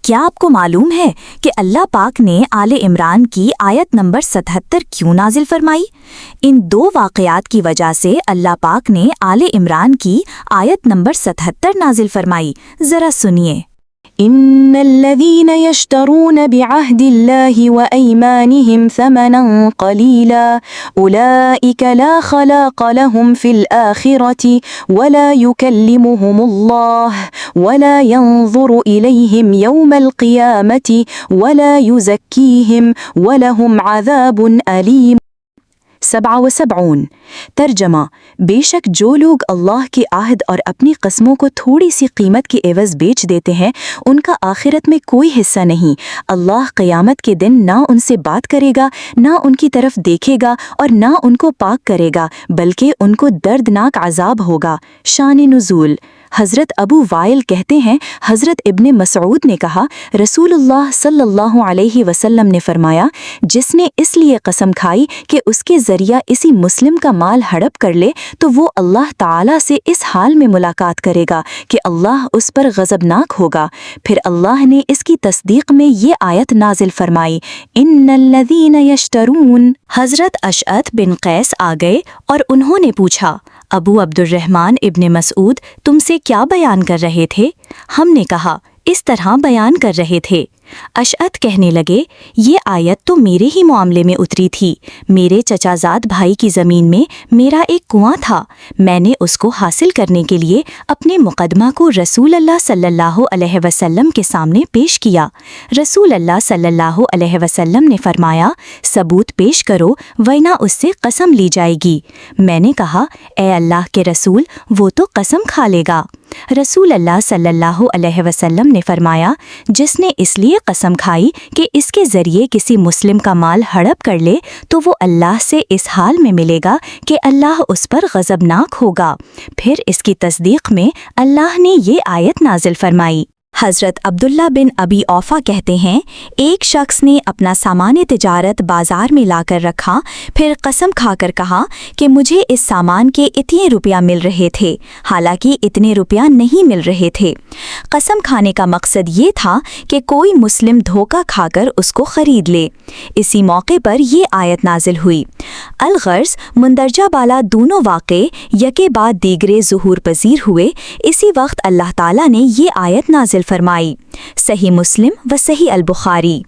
کیا آپ کو معلوم ہے کہ اللہ پاک نے آل عمران کی آیت نمبر 77 کیوں نازل فرمائی؟ ان دو واقعات کی وجہ سے اللہ پاک نے آل عمران کی آیت نمبر 77 نازل فرمائی، ذرا سنیے۔ ان الذين يشترون بعهد الله وأيمانهم ثمنا قليلا أولئك لا خلاق لهم في الآخرة ولا يكلمهم الله ولا ينظر إليهم يوم القيامة ولا يزكيهم ولهم عذاب أليم۔ 77 ترجمہ، بے شک جو لوگ اللہ کے عہد اور اپنی قسموں کو تھوڑی سی قیمت کے عوض بیچ دیتے ہیں ان کا آخرت میں کوئی حصہ نہیں۔ اللہ قیامت کے دن نہ ان سے بات کرے گا، نہ ان کی طرف دیکھے گا اور نہ ان کو پاک کرے گا، بلکہ ان کو دردناک عذاب ہوگا۔ شان نزول، حضرت ابو وائل کہتے ہیں حضرت ابن مسعود نے کہا رسول اللہ صلی اللہ علیہ وسلم نے فرمایا، جس نے اس لیے قسم کھائی کہ اس کے ذریعہ اسی مسلم کا مال ہڑپ کر لے تو وہ اللہ تعالیٰ سے اس حال میں ملاقات کرے گا کہ اللہ اس پر غضبناک ہوگا۔ پھر اللہ نے اس کی تصدیق میں یہ آیت نازل فرمائی، ان الذین یشترون۔ حضرت اشعث بن قیس آ گئے اور انہوں نے پوچھا، ابو عبد الرحمن ابن مسعود تم سے کیا بیان کر رہے تھے؟ ہم نے کہا اس طرح بیان کر رہے تھے۔ اشعث کہنے لگے، یہ آیت تو میرے ہی معاملے میں اتری تھی۔ میرے چچا زاد بھائی کی زمین میں میرا ایک کنواں تھا، میں نے اس کو حاصل کرنے کے لیے اپنے مقدمہ کو رسول اللہ صلی اللہ علیہ وسلم کے سامنے پیش کیا۔ رسول اللہ صلی اللہ علیہ وسلم نے فرمایا، ثبوت پیش کرو ورنہ اس سے قسم لی جائے گی۔ میں نے کہا، اے اللہ کے رسول، وہ تو قسم کھا لے گا۔ رسول اللہ صلی اللہ علیہ وسلم نے فرمایا، جس نے اس لیے قسم کھائی کہ اس کے ذریعے کسی مسلم کا مال ہڑپ کر لے تو وہ اللہ سے اس حال میں ملے گا کہ اللہ اس پر غضبناک ہوگا۔ پھر اس کی تصدیق میں اللہ نے یہ آیت نازل فرمائی۔ حضرت عبداللہ بن ابی اوفا کہتے ہیں، ایک شخص نے اپنا سامان تجارت بازار میں لا کر رکھا، پھر قسم کھا کر کہا کہ مجھے اس سامان کے اتنے روپیہ مل رہے تھے، حالانکہ اتنے روپیہ نہیں مل رہے تھے۔ قسم کھانے کا مقصد یہ تھا کہ کوئی مسلم دھوکہ کھا کر اس کو خرید لے۔ اسی موقع پر یہ آیت نازل ہوئی۔ الغرض مندرجہ بالا دونوں واقعے یکے بعد دیگرے ظہور پذیر ہوئے، اسی وقت اللہ تعالیٰ نے یہ آیت نازل فرمائی۔ صحیح مسلم و صحیح البخاری۔